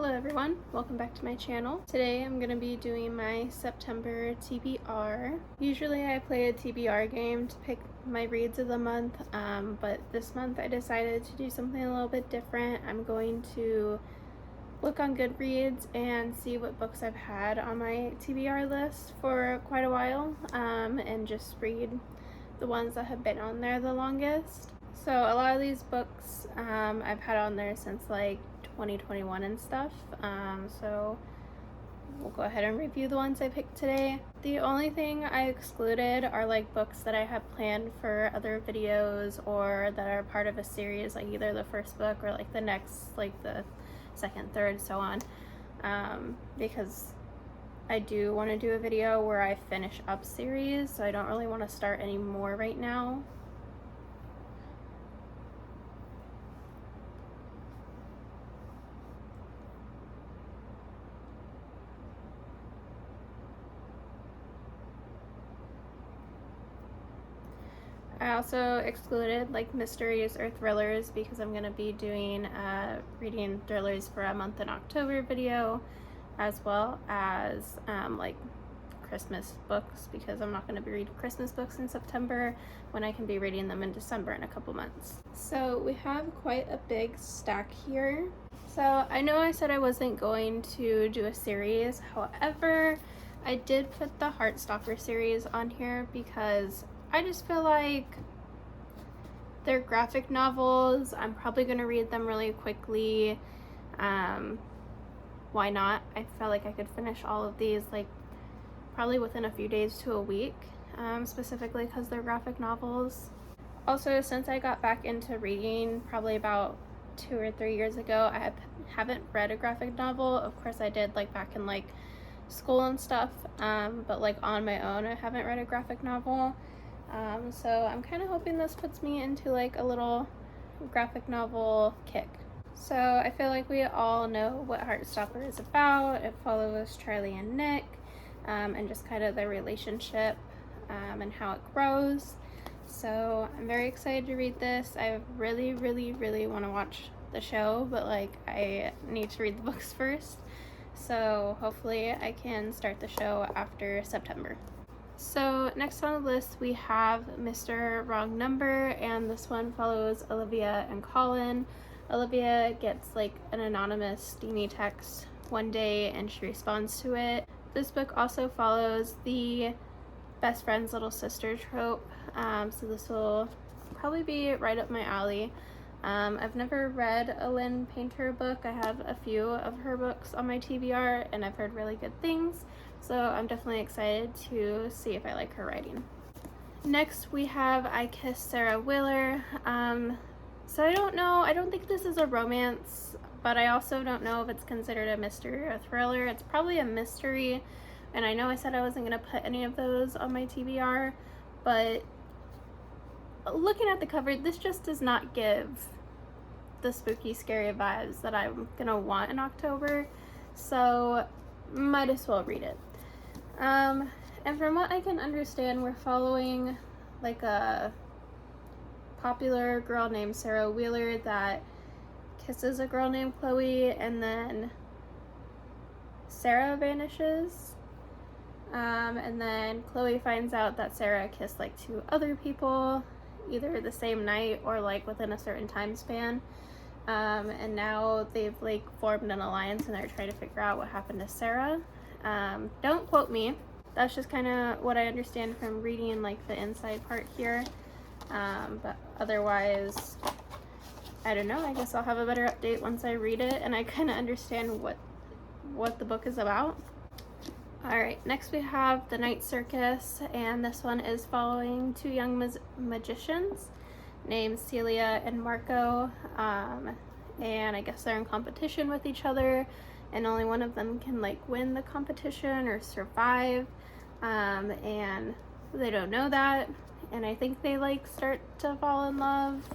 Hello everyone, welcome back to my channel. Today I'm going to be doing my September TBR. Usually I play a TBR game to pick my reads of the month, but this month I decided to do something a little bit different. I'm going to look on Goodreads and see what books I've had on my TBR list for quite a while, and just read the ones that have been on there the longest. So a lot of these books I've had on there since like 2021 and stuff, so we'll go ahead and review the ones I picked today. The only thing I excluded are like books that I have planned for other videos or that are part of a series, like either the first book or like the next, like the second, third, so on, because I do want to do a video where I finish up series, so I don't really want to start any more right now. I also excluded like mysteries or thrillers because I'm going to be doing reading thrillers for a month in October video, as well as like Christmas books, because I'm not going to be reading Christmas books in September when I can be reading them in December in a couple months. So we have quite a big stack here. So I know I said I wasn't going to do a series, however I did put the Heartstopper series on here because I just feel like they're graphic novels. I'm probably going to read them really quickly. Why not? I felt like I could finish all of these like probably within a few days to a week, specifically because they're graphic novels. Also, since I got back into reading probably about 2 or 3 years ago, I haven't read a graphic novel. Of course I did like back in like school and stuff, but like on my own I haven't read a graphic novel. So I'm kind of hoping this puts me into like a little graphic novel kick. So I feel like we all know what Heartstopper is about. It follows Charlie and Nick, and just kind of their relationship, and how it grows. So I'm very excited to read this. I really want to watch the show, but like I need to read the books first. So hopefully I can start the show after September. So next on the list we have Mr. Wrong Number, and this one follows Olivia and Colin. Olivia gets like an anonymous steamy text one day and she responds to it. This book also follows the best friend's little sister trope, so this will probably be right up my alley. I've never read a Lynn Painter book. I have a few of her books on my TBR and I've heard really good things, so I'm definitely excited to see if I like her writing. Next we have I Kissed Sarah Wheeler. So I don't know, I don't think this is a romance, but I also don't know if it's considered a mystery or a thriller. It's probably a mystery, and I know I said I wasn't going to put any of those on my TBR, but looking at the cover, this just does not give the spooky, scary vibes that I'm gonna want in October, so might as well read it. And from what I can understand, we're following like a popular girl named Sarah Wheeler that kisses a girl named Chloe, and then Sarah vanishes. And then Chloe finds out that Sarah kissed like 2 other people, either the same night or like within a certain time span. And now they've like formed an alliance and they're trying to figure out what happened to Sarah. Don't quote me. That's just kind of what I understand from reading like the inside part here. But otherwise, I don't know. I guess I'll have a better update once I read it and I kind of understand what the book is about. Alright, next we have The Night Circus, and this one is following 2 young magicians named Celia and Marco, and I guess they're in competition with each other, and only one of them can like win the competition or survive, and they don't know that, and I think they like start to fall in love.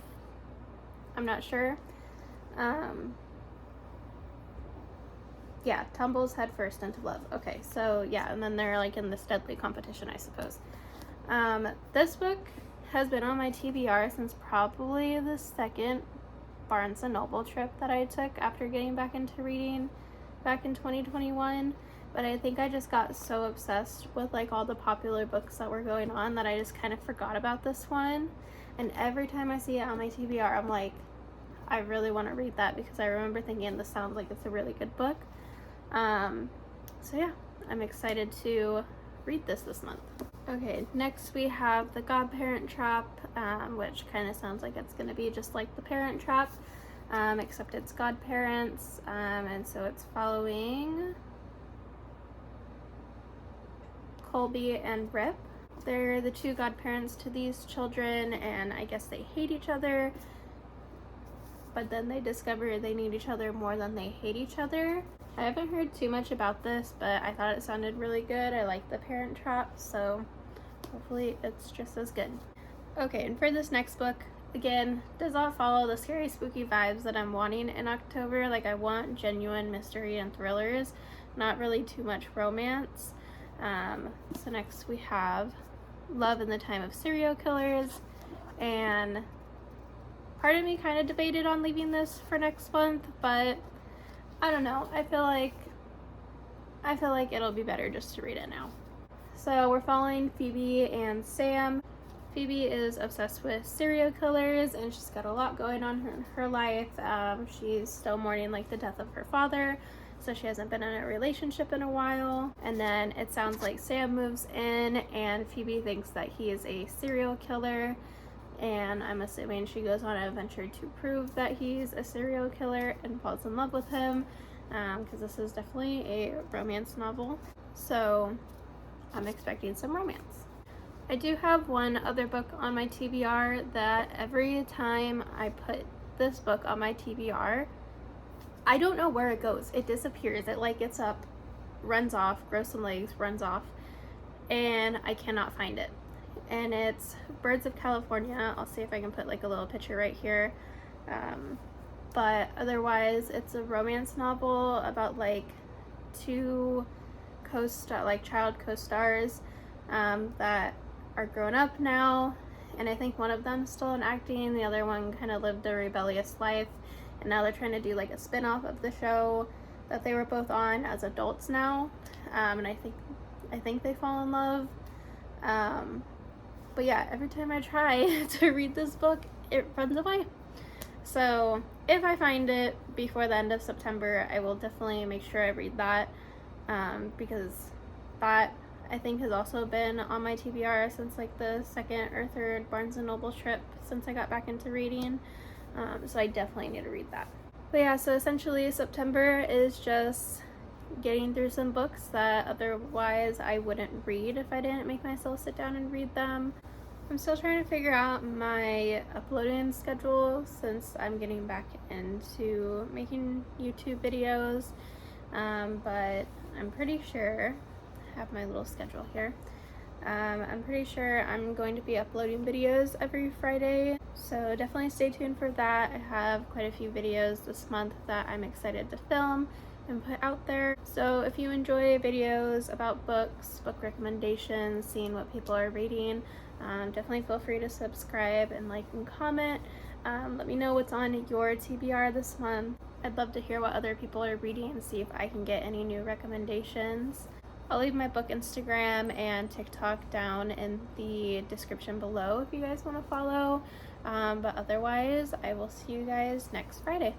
I'm not sure. Yeah, tumbles headfirst into love. Okay, so yeah, and then they're like in this deadly competition, I suppose. This book has been on my TBR since probably the second Barnes & Noble trip that I took after getting back into reading. back in 2021, but I think I just got so obsessed with like all the popular books that were going on that I just kind of forgot about this one. And every time I see it on my TBR, I'm like, I really want to read that because I remember thinking this sounds like it's a really good book. So yeah, I'm excited to read this month. Okay, next we have The Godparent Trap, which kind of sounds like it's going to be just like The Parent Trap, except it's godparents, and so it's following Colby and Rip. They're the two godparents to these children, and I guess they hate each other, but then they discover they need each other more than they hate each other. I haven't heard too much about this, but I thought it sounded really good. I like The Parent Trap, so hopefully it's just as good. Okay, and for this next book, again, does not follow the scary, spooky vibes that I'm wanting in October. Like, I want genuine mystery and thrillers, not really too much romance. So next we have Love in the Time of Serial Killers, and part of me kind of debated on leaving this for next month, but I don't know. I feel like it'll be better just to read it now. So we're following Phoebe and Sam. Phoebe is obsessed with serial killers, and she's got a lot going on in her life. She's still mourning like the death of her father, so she hasn't been in a relationship in a while. And then it sounds like Sam moves in, and Phoebe thinks that he is a serial killer, and I'm assuming she goes on an adventure to prove that he's a serial killer and falls in love with him, because this is definitely a romance novel, so I'm expecting some romance. I do have one other book on my TBR that every time I put this book on my TBR, I don't know where it goes. It disappears. It like gets up, runs off, grows some legs, runs off, and I cannot find it. And it's Birds of California. I'll see if I can put like a little picture right here. But otherwise, it's a romance novel about like two child co-stars that are grown up now, and I think one of them's still in acting, the other one kind of lived a rebellious life, and now they're trying to do like a spin-off of the show that they were both on as adults now, and I think they fall in love. But yeah, every time I try to read this book, it runs away. So if I find it before the end of September, I will definitely make sure I read that, because that I think has also been on my TBR since like the second or third Barnes & Noble trip since I got back into reading, so I definitely need to read that. But yeah, so essentially September is just getting through some books that otherwise I wouldn't read if I didn't make myself sit down and read them. I'm still trying to figure out my uploading schedule since I'm getting back into making YouTube videos, but I'm pretty sure I have my little schedule here. I'm pretty sure I'm going to be uploading videos every Friday, so definitely stay tuned for that. I have quite a few videos this month that I'm excited to film and put out there. So if you enjoy videos about books, book recommendations, seeing what people are reading, definitely feel free to subscribe and like and comment. Let me know what's on your TBR this month. I'd love to hear what other people are reading and see if I can get any new recommendations. I'll leave my book Instagram and TikTok down in the description below if you guys want to follow. But otherwise, I will see you guys next Friday.